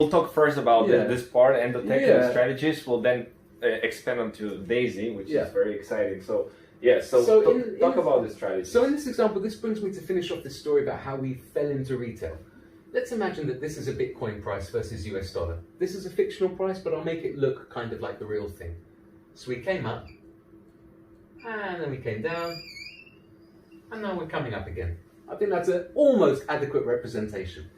We'll talk first about this part and the technical strategies. We'll then expand onto Daisy, which is very exciting. So talk about the strategy. So in this example, this brings me to finish off this story about how we fell into retail. Let's imagine that this is a Bitcoin price versus US dollar. This is a fictional price, but I'll make it look kind of like the real thing. So we came up, and then we came down, and now we're coming up again. I think that's an almost adequate representation.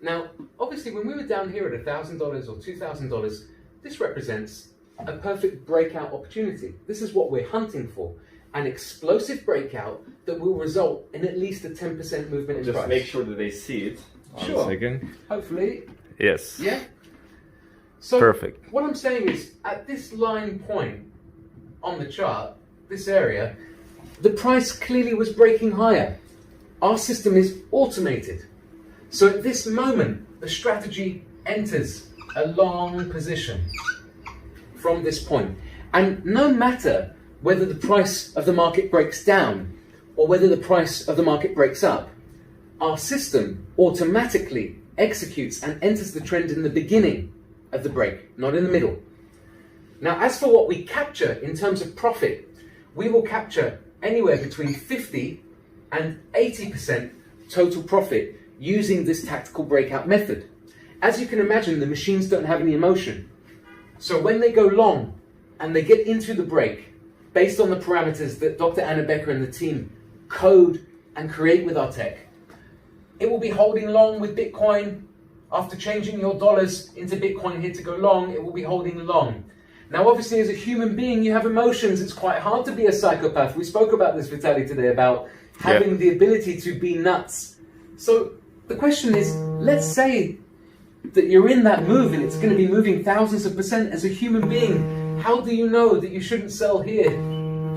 Now, obviously, when we were down here at $1,000 or $2,000, this represents a perfect breakout opportunity. This is what we're hunting for. An explosive breakout that will result in at least a 10% movement in price. Just make sure that they see it. Sure. 1 second. Hopefully. Yes. Yeah? So perfect. What I'm saying is, at this line point on the chart, this area, the price clearly was breaking higher. Our system is automated. So at this moment, the strategy enters a long position from this point. And no matter whether the price of the market breaks down or whether the price of the market breaks up, our system automatically executes and enters the trend in the beginning of the break, not in the middle. Now, as for what we capture in terms of profit, we will capture anywhere between 50 and 80% total profit using this tactical breakout method. As you can imagine, the machines don't have any emotion. So when they go long and they get into the break, based on the parameters that Dr. Anna Becker and the team code and create with our tech, it will be holding long with Bitcoin. After changing your dollars into Bitcoin here to go long, it will be holding long. Now, obviously, as a human being, you have emotions. It's quite hard to be a psychopath. We spoke about this, Vitaly, today, about having the ability to be nuts. So the question is, let's say that you're in that move and it's going to be moving thousands of percent as a human being. How do you know that you shouldn't sell here?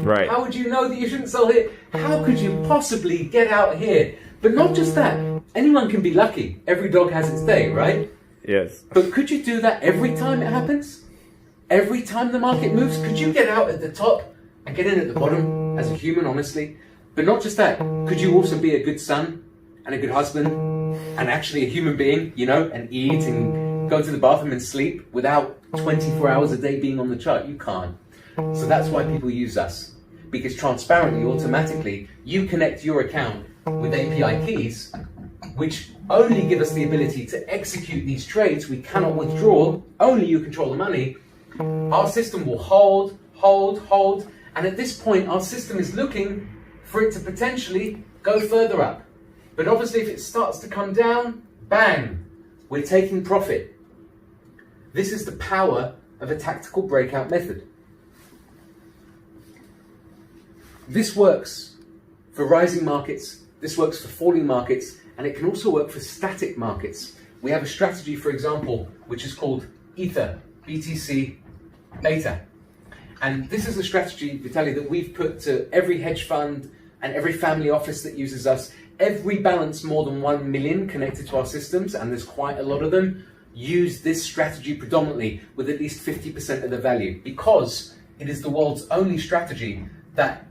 Right. How would you know that you shouldn't sell here? How could you possibly get out here? But not just that. Anyone can be lucky. Every dog has its day, right? Yes. But could you do that every time it happens? Every time the market moves? Could you get out at the top and get in at the bottom as a human, honestly? But not just that. Could you also be a good son and a good husband and actually a human being, you know, and eat and go to the bathroom and sleep without 24 hours a day being on the chart? You can't. So that's why people use us. Because transparently, automatically, you connect your account with API keys, which only give us the ability to execute these trades. We cannot withdraw. Only you control the money. Our system will hold, and at this point, our system is looking for it to potentially go further up. But obviously, if it starts to come down, bang, we're taking profit. This is the power of a tactical breakout method. This works for rising markets, this works for falling markets, and it can also work for static markets. We have a strategy, for example, which is called Ether, BTC Beta. And this is a strategy, Vitaly, that we've put to every hedge fund and every family office that uses us. Every balance more than 1 million connected to our systems, and there's quite a lot of them, use this strategy predominantly with at least 50% of the value, because it is the world's only strategy that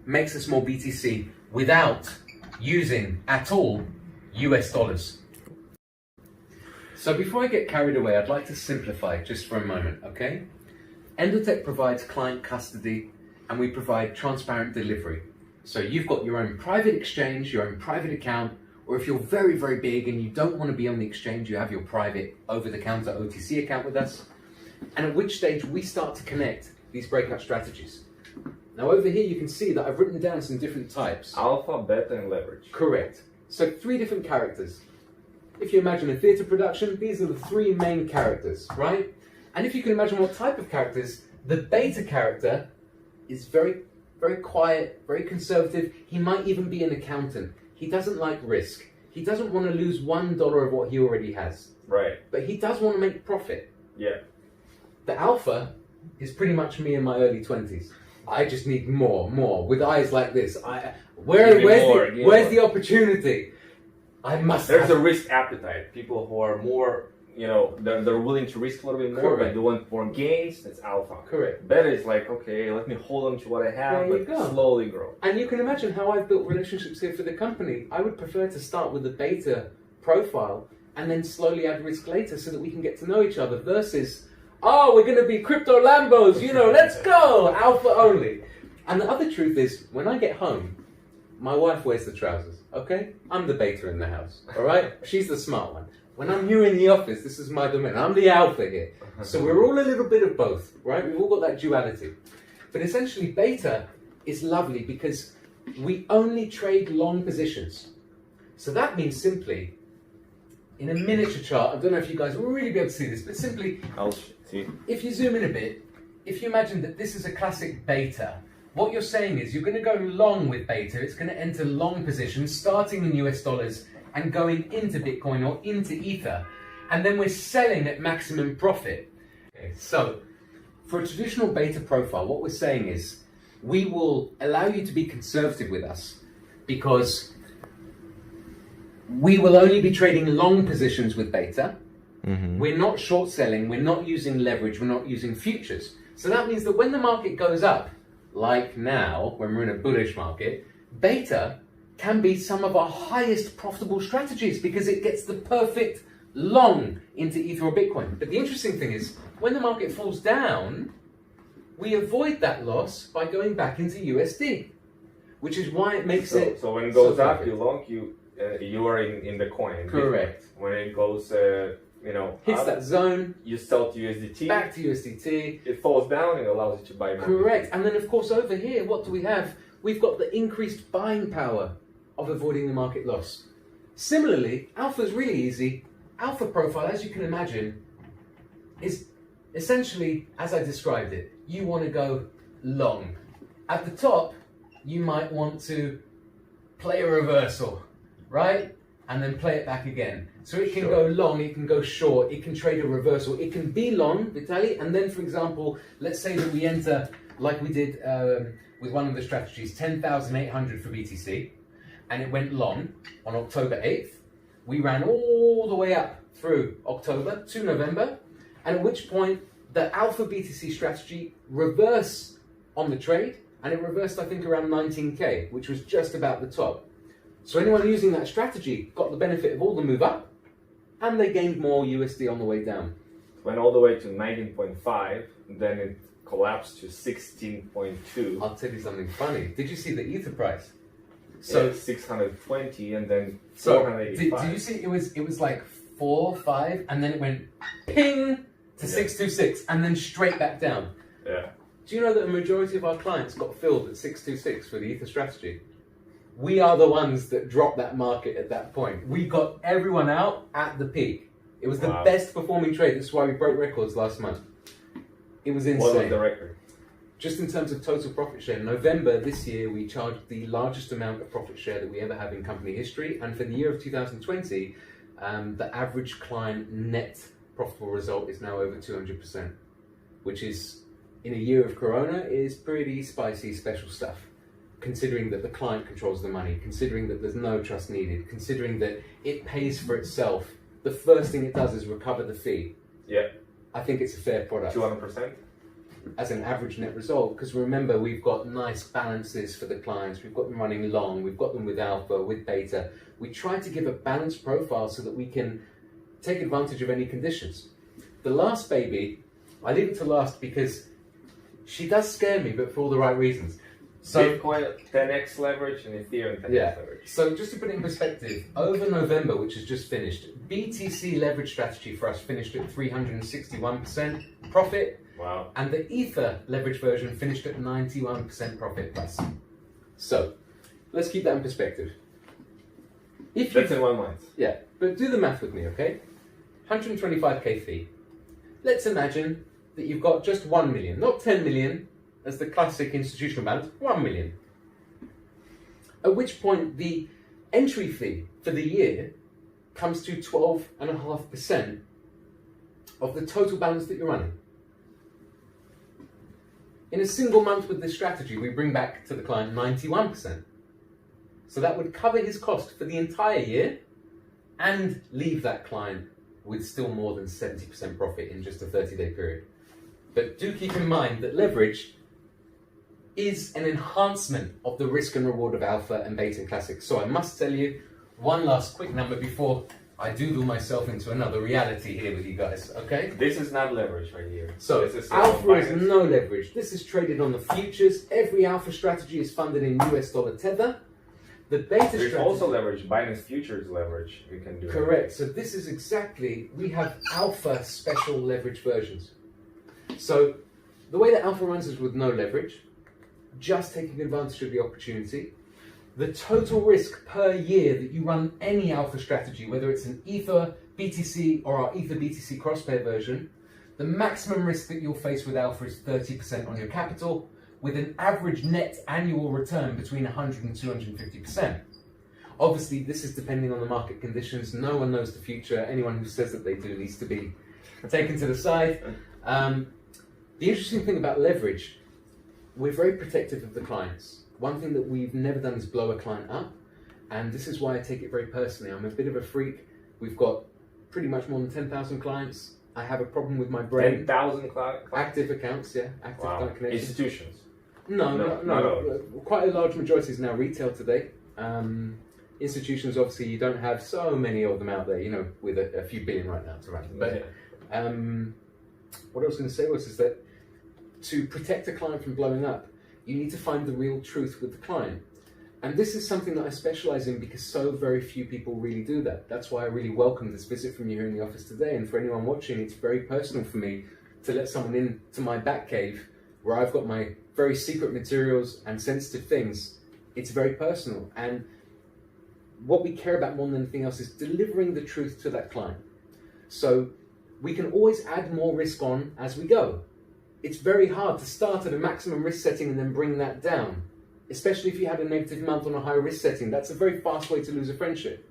makes us more BTC without using at all US dollars. So before I get carried away, I'd like to simplify just for a moment, okay? Endotech provides client custody and we provide transparent delivery. So you've got your own private exchange, your own private account, or if you're very, very big and you don't want to be on the exchange, you have your private over-the-counter OTC account with us. And at which stage we start to connect these breakout strategies. Now over here you can see that I've written down some different types. Alpha, beta, and leverage. Correct. So 3 different characters. If you imagine a theatre production, these are the 3 main characters, right? And if you can imagine what type of characters, the beta character is very, very quiet, very conservative. He might even be an accountant. He doesn't like risk. He doesn't want to lose $1 of what he already has. Right. But he does want to make profit. Yeah. The alpha is pretty much me in my early 20s. I just need more, with eyes like this. Where's the opportunity? I must. There's a risk appetite. People who are more, you know, they're willing to risk a little bit more, but they want more gains. That's alpha. Correct. Beta is like, okay, let me hold on to what I have, but slowly grow. And you can imagine how I've built relationships here for the company. I would prefer to start with the beta profile and then slowly add risk later so that we can get to know each other, versus, oh, we're going to be crypto Lambos, let's go, alpha only. And the other truth is, when I get home, my wife wears the trousers, okay? I'm the beta in the house, all right? She's the smart one. When I'm here in the office, this is my domain. I'm the alpha here. So we're all a little bit of both, right? We've all got that duality. But essentially, beta is lovely because we only trade long positions. So that means simply, in a miniature chart, I don't know if you guys will really be able to see this, but simply, I'll see. If you zoom in a bit, if you imagine that this is a classic beta, what you're saying is you're going to go long with beta. It's going to enter long positions, starting in US dollars and going into Bitcoin or into Ether. And then we're selling at maximum profit. Okay, so for a traditional beta profile, what we're saying is we will allow you to be conservative with us because we will only be trading long positions with beta. Mm-hmm. We're not short selling. We're not using leverage. We're not using futures. So that means that when the market goes up, like now, when we're in a bullish market, beta can be some of our highest profitable strategies because it gets the perfect long into Ether or Bitcoin. But the interesting thing is, when the market falls down, we avoid that loss by going back into USD, which is why it makes it. So when it goes up, you long, you are in the coin. Correct. Bitcoin. When it goes, hits up, that zone, you sell to USDT. Back to USDT. It falls down, it allows you to buy more. Correct. And then, of course, over here, what do we have? We've got the increased buying power of avoiding the market loss. Similarly, alpha is really easy. Alpha profile, as you can imagine, is essentially, as I described it, you want to go long. At the top, you might want to play a reversal, right? And then play it back again. So it can go long, it can go short, it can trade a reversal. It can be long, Vitaly, and then, for example, let's say that we enter, like we did with one of the strategies, 10,800 for BTC, and it went long on October 8th. We ran all the way up through October to November, and at which point the alpha BTC strategy reversed on the trade, and it reversed, I think, around 19K, which was just about the top. So anyone using that strategy got the benefit of all the move up, and they gained more USD on the way down. Went all the way to 19.5, then it collapsed to 16.2. I'll tell you something funny. Did you see the Ether price? So 620 and then 485. Did you see it was like 4, 5, and then it went ping to 626, and then straight back down. Yeah. Do you know that a majority of our clients got filled at 626 for the Ether strategy? We are the ones that dropped that market at that point. We got everyone out at the peak. It was the best performing trade. That's why we broke records last month. It was insane. What was the record? Just in terms of total profit share, November this year, we charged the largest amount of profit share that we ever have in company history. And for the year of 2020, the average client net profitable result is now over 200%, which is, in a year of Corona, is pretty spicy, special stuff. Considering that the client controls the money, considering that there's no trust needed, considering that it pays for itself, the first thing it does is recover the fee. Yeah. I think it's a fair product. 200%? As an average net result, because remember, we've got nice balances for the clients. We've got them running long, we've got them with alpha, with beta. We try to give a balanced profile so that we can take advantage of any conditions. The last baby, I leave it to last because she does scare me, but for all the right reasons. So, Bitcoin 10x leverage and Ethereum 10x leverage. So just to put it in perspective, over November, which has just finished, BTC leverage strategy for us finished at 361% profit. Wow. And the Ether leverage version finished at 91% profit plus. So let's keep that in perspective. That's in 1 month. Yeah, but do the math with me, okay? 125k fee. Let's imagine that you've got just 1 million, not 10 million, as the classic institutional balance, 1 million. At which point the entry fee for the year comes to 12.5% of the total balance that you're running. In a single month with this strategy, we bring back to the client 91%. So that would cover his cost for the entire year and leave that client with still more than 70% profit in just a 30-day period. But do keep in mind that leverage is an enhancement of the risk and reward of alpha and beta and classic. So I must tell you one last quick number before I doodle myself into another reality here with you guys, okay? This is not leverage right here. So alpha is no leverage. This is traded on the futures. Every alpha strategy is funded in US dollar tether. The beta strategy... There's also leverage. Binance futures leverage. We can do. Correct. So this is exactly... We have alpha special leverage versions. So the way that alpha runs is with no leverage, just taking advantage of the opportunity. The total risk per year that you run any alpha strategy, whether it's an Ether BTC or our Ether BTC crosspair version, the maximum risk that you'll face with alpha is 30% on your capital, with an average net annual return between 100 and 250%. Obviously, this is depending on the market conditions. No one knows the future. Anyone who says that they do needs to be taken to the side. The interesting thing about leverage, we're very protective of the clients. One thing that we've never done is blow a client up, and this is why I take it very personally. I'm a bit of a freak. We've got pretty much more than 10,000 clients. I have a problem with my brain. 10,000 clients? Active accounts, yeah. Active client connections. Institutions? No. Quite a large majority is now retail today. Institutions, obviously, you don't have so many of them out there, you know, with a few billion right now to run. But what I was going to say is that to protect a client from blowing up, you need to find the real truth with the client. And this is something that I specialize in because so very few people really do that. That's why I really welcome this visit from you here in the office today. And for anyone watching, it's very personal for me to let someone into my back cave where I've got my very secret materials and sensitive things. It's very personal. And what we care about more than anything else is delivering the truth to that client. So we can always add more risk on as we go. It's very hard to start at a maximum risk setting and then bring that down, especially if you had a negative month on a high risk setting. That's a very fast way to lose a friendship.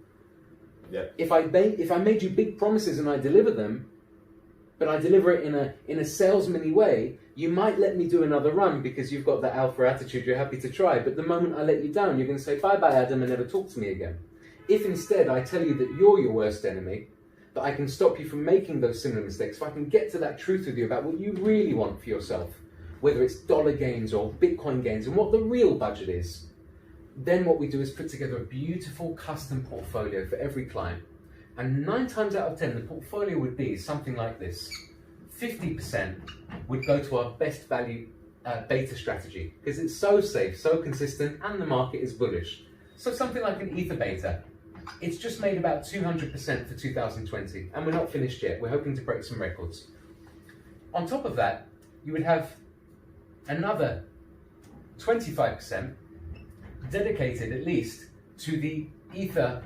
Yeah. If I made you big promises and I deliver them, but I deliver it in a salesman-y way, you might let me do another run because you've got that alpha attitude, you're happy to try. But the moment I let you down, you're going to say, bye-bye, Adam, and never talk to me again. If instead I tell you that you're your worst enemy, that I can stop you from making those similar mistakes, if I can get to that truth with you about what you really want for yourself, whether it's dollar gains or Bitcoin gains and what the real budget is, then what we do is put together a beautiful custom portfolio for every client. And 9 times out of 10, the portfolio would be something like this. 50% would go to our best value beta strategy because it's so safe, so consistent, and the market is bullish. So something like an Ether beta. It's just made about 200% for 2020, and we're not finished yet. We're hoping to break some records. On top of that, you would have another 25% dedicated at least to the Ether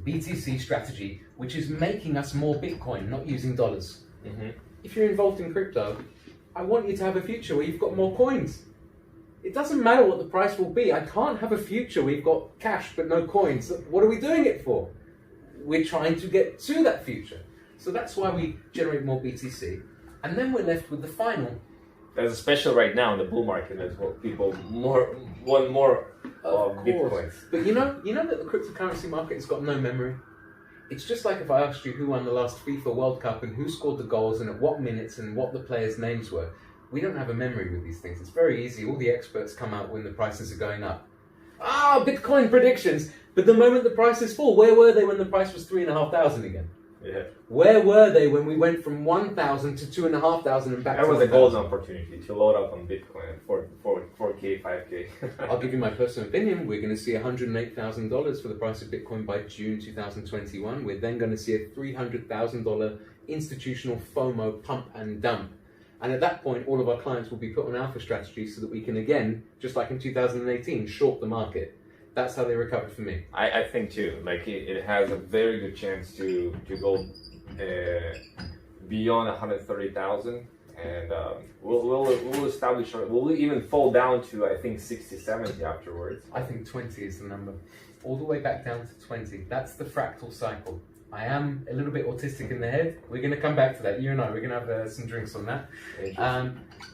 BTC strategy, which is making us more Bitcoin, not using dollars. Mm-hmm. If you're involved in crypto, I want you to have a future where you've got more coins. It doesn't matter what the price will be. I can't have a future where you've got cash but no coins. What are we doing it for? We're trying to get to that future. So that's why we generate more BTC. And then we're left with the final. There's a special right now in the bull market as well. People want more of Bitcoin. But you know that the cryptocurrency market has got no memory. It's just like if I asked you who won the last FIFA World Cup and who scored the goals and at what minutes and what the players' names were. We don't have a memory with these things. It's very easy. All the experts come out when the prices are going up. Bitcoin predictions. But the moment the prices fall, where were they when the price was 3,500 again? Yeah. Where were they when we went from 1,000 to 2,500 and back to 1,000? That was a golden opportunity to load up on Bitcoin at 4K, 5K. I'll give you my personal opinion. We're going to see $108,000 for the price of Bitcoin by June 2021. We're then going to see a $300,000 institutional FOMO pump and dump. And at that point, all of our clients will be put on alpha strategies so that we can, again, just like in 2018, short the market. That's how they recovered for me. I think too. Like it has a very good chance to go beyond 130,000, and we'll establish. We'll even fall down to I think 60, 70 afterwards. I think 20 is the number, all the way back down to 20. That's the fractal cycle. I am a little bit autistic in the head. We're going to come back to that. You and I, we're going to have some drinks on that.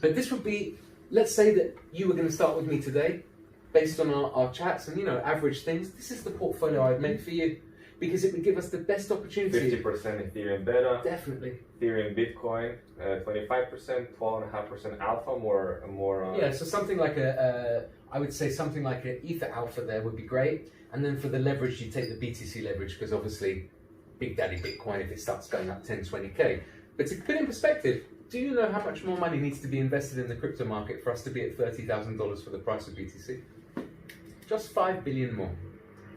But this would be, let's say that you were going to start with me today, based on our chats and, average things. This is the portfolio I'd make for you because it would give us the best opportunity. 50% Ethereum beta. Definitely. Ethereum Bitcoin, 25%, 12.5% alpha, more. Yeah, so something like I would say something like an Ether alpha there would be great. And then for the leverage, you take the BTC leverage because obviously Big Daddy Bitcoin if it starts going up 10, 20k. But to put in perspective, do you know how much more money needs to be invested in the crypto market for us to be at $30,000 for the price of BTC? Just 5 billion more.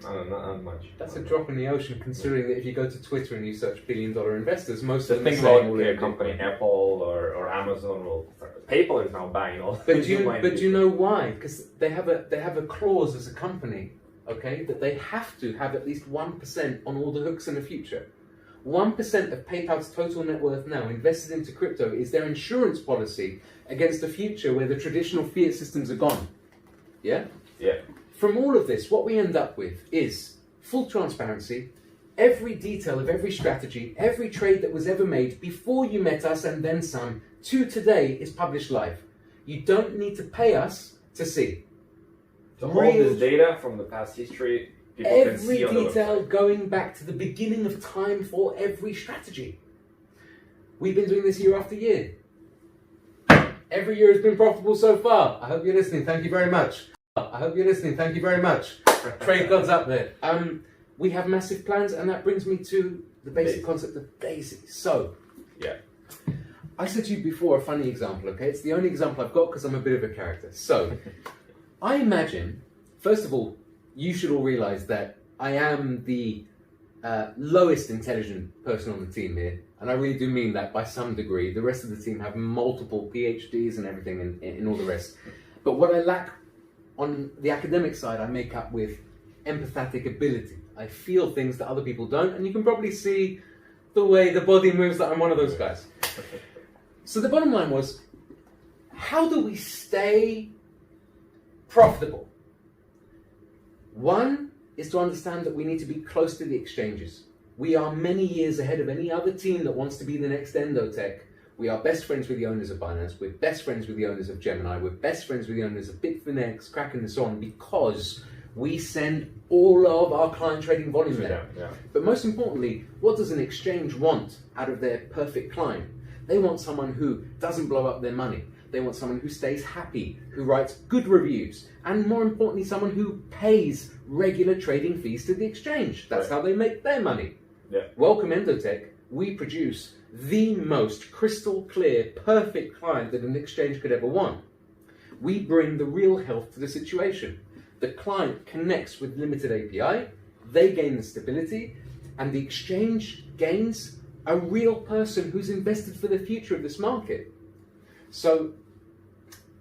Not much. That's a drop in the ocean, considering that if you go to Twitter and you search billion-dollar investors, most of them think about a company, Apple or Amazon will. PayPal is now buying all. But do you know why? Because they have a clause as a company, okay, that they have to have at least 1% on all the hooks in the future. 1% of PayPal's total net worth now invested into crypto is their insurance policy against a future where the traditional fiat systems are gone. Yeah? Yeah. From all of this, what we end up with is full transparency, every detail of every strategy, every trade that was ever made before you met us and then some, to today is published live. You don't need to pay us to see. So all this data from the past history, people can see on the website. Every detail going back to the beginning of time for every strategy. We've been doing this year after year. Every year has been profitable so far. I hope you're listening. Thank you very much. I hope you're listening. Thank you very much. Trade gods up there. We have massive plans, and that brings me to the basic concept of Daisy. So, yeah, I said to you before a funny example. Okay, it's the only example I've got because I'm a bit of a character. So, I imagine, first of all, you should all realise that I am the lowest intelligent person on the team here, and I really do mean that by some degree. The rest of the team have multiple PhDs and everything, and all the rest. But what I lack on the academic side, I make up with empathetic ability. I feel things that other people don't, and you can probably see the way the body moves that I'm one of those guys. So the bottom line was, how do we stay profitable? One is to understand that we need to be close to the exchanges. We are many years ahead of any other team that wants to be the next Endotech. We are best friends with the owners of Binance, we're best friends with the owners of Gemini, we're best friends with the owners of Bitfinex, Kraken and so on, because we send all of our client trading volume there. Yeah. But most importantly, what does an exchange want out of their perfect client? They want someone who doesn't blow up their money. They want someone who stays happy, who writes good reviews, and more importantly, someone who pays regular trading fees to the exchange. That's how they make their money. Yeah. Welcome Endotech, we produce the most crystal clear, perfect client that an exchange could ever want. We bring the real health to the situation. The client connects with limited API, they gain the stability, and the exchange gains a real person who's invested for the future of this market. So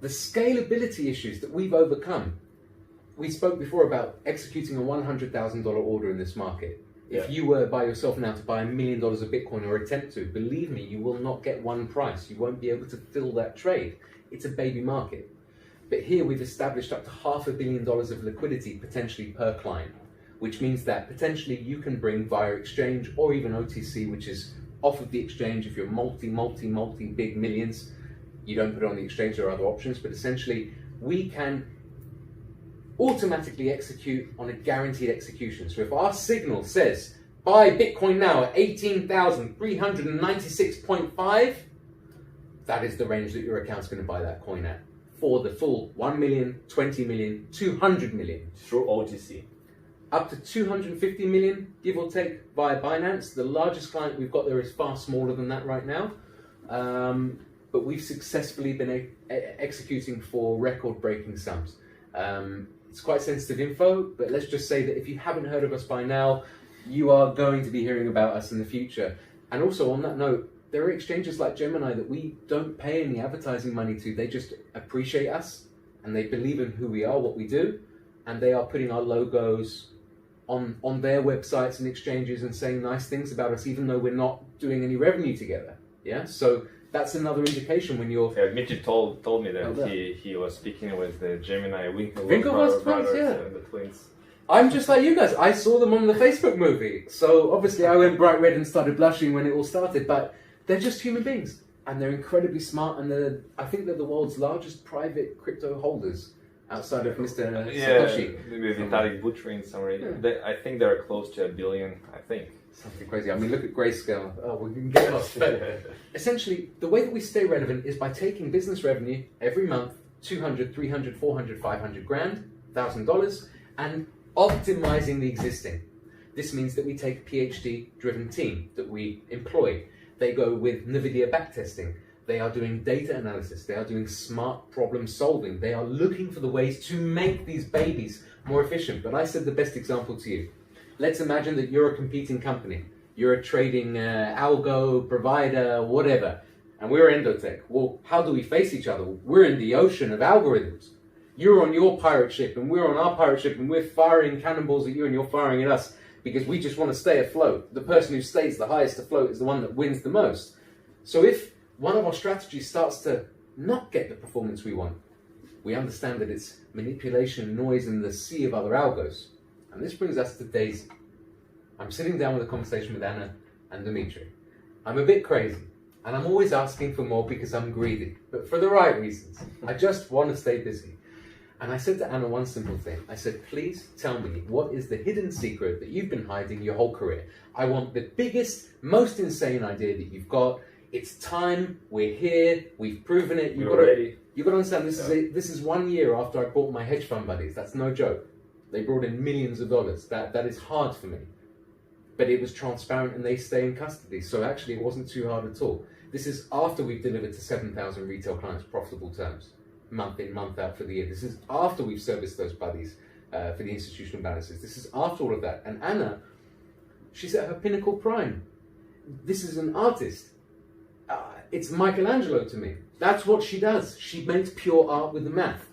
the scalability issues that we've overcome, we spoke before about executing a $100,000 order in this market. If you were by yourself now to buy $1 million of Bitcoin or attempt to, believe me, you will not get one price. You won't be able to fill that trade. It's a baby market. But here we've established up to $500 million of liquidity potentially per client, which means that potentially you can bring via exchange or even OTC, which is off of the exchange. If you're multi big millions, you don't put it on the exchange, there are other options, but essentially we can automatically execute on a guaranteed execution. So if our signal says buy Bitcoin now at 18,396.5, that is the range that your account's going to buy that coin at for the full 1 million, 20 million, 200 million. Through OTC. Up to 250 million, give or take, via Binance. The largest client we've got there is far smaller than that right now. But we've successfully been executing for record-breaking sums. It's quite sensitive info, but let's just say that if you haven't heard of us by now, you are going to be hearing about us in the future. And also on that note, there are exchanges like Gemini that we don't pay any advertising money to. They just appreciate us and they believe in who we are, what we do, and they are putting our logos on their websites and exchanges and saying nice things about us, even though we're not doing any revenue together. Yeah, so that's another indication when you're... Yeah, Mitchell told me that he was speaking with the Gemini Winklevoss brothers, the twins. I'm just like you guys. I saw them on the Facebook movie. So obviously I went bright red and started blushing when it all started, but they're just human beings. And they're incredibly smart, and I think they're the world's largest private crypto holders outside of Mr. Satoshi. Maybe Vitalik Buterin somewhere. Yeah. I think they're close to $1 billion, I think. Something crazy. I mean, look at Grayscale. Oh, we can get lost. But essentially, the way that we stay relevant is by taking business revenue every month, 200, 300, 400, 500 grand, $1,000, and optimizing the existing. This means that we take a PhD-driven team that we employ. They go with NVIDIA backtesting. They are doing data analysis. They are doing smart problem solving. They are looking for the ways to make these babies more efficient. But I said the best example to you. Let's imagine that you're a competing company. You're a trading algo provider, whatever. And we're Endotech. Well, how do we face each other? We're in the ocean of algorithms. You're on your pirate ship and we're on our pirate ship and we're firing cannonballs at you and you're firing at us because we just want to stay afloat. The person who stays the highest afloat is the one that wins the most. So if one of our strategies starts to not get the performance we want, we understand that it's manipulation, noise in the sea of other algos. And this brings us to Daisy. I'm sitting down with a conversation with Anna and Dimitri. I'm a bit crazy. And I'm always asking for more because I'm greedy, but for the right reasons. I just want to stay busy. And I said to Anna one simple thing. I said, please tell me, what is the hidden secret that you've been hiding your whole career? I want the biggest, most insane idea that you've got. It's time, we're here, we've proven it. You've got to understand, this is 1 year after I bought my hedge fund buddies. That's no joke. They brought in millions of dollars. That is hard for me. But it was transparent and they stay in custody. So actually it wasn't too hard at all. This is after we've delivered to 7,000 retail clients profitable terms, month in, month out for the year. This is after we've serviced those buddies for the institutional balances. This is after all of that. And Anna, she's at her pinnacle prime. This is an artist. It's Michelangelo to me. That's what she does. She makes pure art with the math.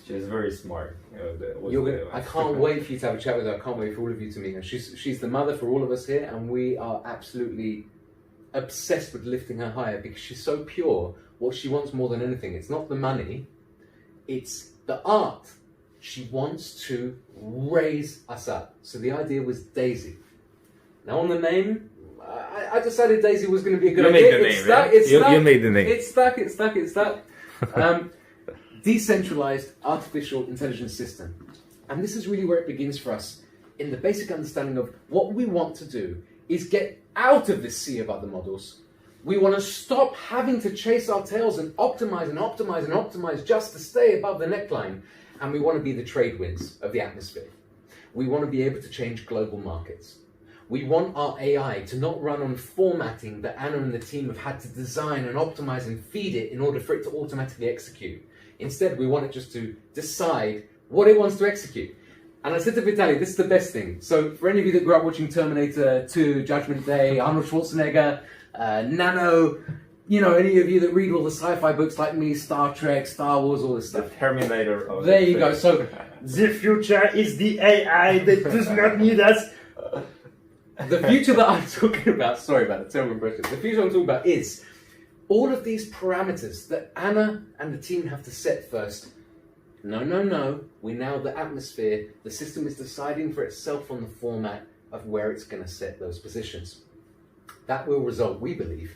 She's very smart. I can't wait for you to have a chat with her. I can't wait for all of you to meet her. She's the mother for all of us here, and we are absolutely obsessed with lifting her higher because she's so pure. What she wants more than anything, it's not the money, it's the art. She wants to raise us up. So the idea was Daisy. Now on the name, I decided Daisy was going to be a good idea. You made the name. It's stuck. Decentralized artificial intelligence system. And this is really where it begins for us in the basic understanding of what we want to do is get out of this sea of other models. We want to stop having to chase our tails and optimize just to stay above the neckline. And we want to be the trade winds of the atmosphere. We want to be able to change global markets. We want our AI to not run on formatting that Anna and the team have had to design and optimize and feed it in order for it to automatically execute. Instead, we want it just to decide what it wants to execute. And I said to Vitaly, this is the best thing. So for any of you that grew up watching Terminator 2, Judgment Day, Arnold Schwarzenegger, Nano, any of you that read all the sci-fi books like me, Star Trek, Star Wars, all this stuff. The Terminator. There you go. So the future is the AI that does not need us. The future that I'm talking about, sorry about the terrible impression, the future I'm talking about is all of these parameters that Anna and the team have to set first. No. We're now the atmosphere. The system is deciding for itself on the format of where it's going to set those positions. That will result, we believe,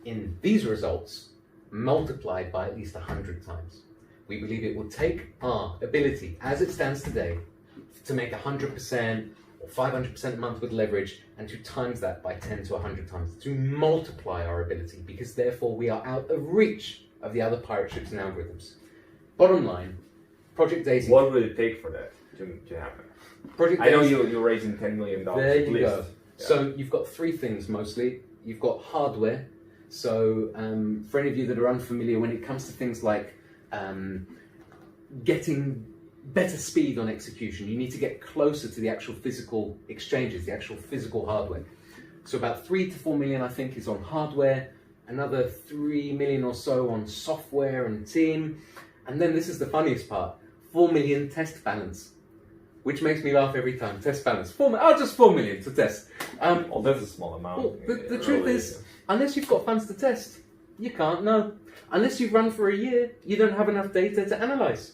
in these results multiplied by at least 100 times. We believe it will take our ability, as it stands today, to make 100% or 500% a month with leverage, and to times that by 10 to 100 times, to multiply our ability, because therefore we are out of reach of the other pirate ships and algorithms. Bottom line, Project Daisy. What would it take for that to happen? Project I know Daisy, you're raising $10 million. there you go. Yeah. So you've got three things mostly. You've got hardware. So for any of you that are unfamiliar, when it comes to things like getting better speed on execution, you need to get closer to the actual physical exchanges, the actual physical hardware. So about 3 to 4 million, I think, is on hardware, another 3 million or so on software and team. And then this is the funniest part, 4 million test balance, which makes me laugh every time. Test balance, just 4 million to test. Well, that's a small amount. Well, the truth is, unless you've got funds to test, you can't know. Unless you've run for a year, you don't have enough data to analyze.